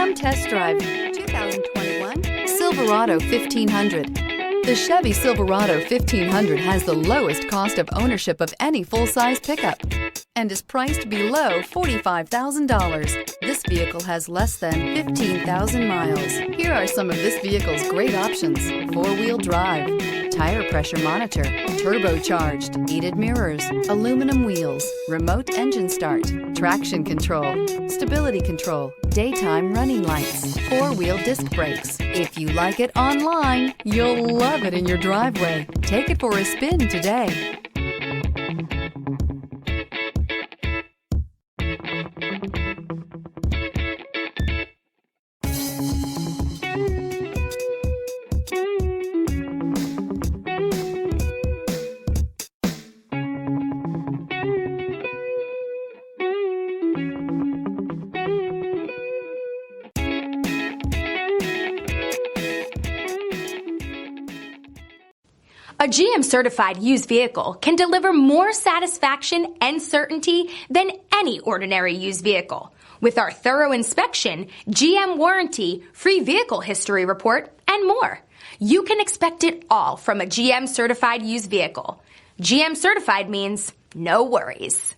Come test drive 2021 Silverado 1500. The Chevy Silverado 1500 has the lowest cost of ownership of any full-size pickup and is priced below $45,000. This vehicle has less than 15,000 miles. Here are some of this vehicle's great options: four-wheel drive, tire pressure monitor, turbocharged, heated mirrors, aluminum wheels, remote engine start, traction control, stability control, daytime running lights, four-wheel disc brakes. If you like it online, you'll love it in your driveway. Take it for a spin today. A GM-certified used vehicle can deliver more satisfaction and certainty than any ordinary used vehicle. With our thorough inspection, GM warranty, free vehicle history report, and more. You can expect it all from a GM-certified used vehicle. GM-certified means no worries.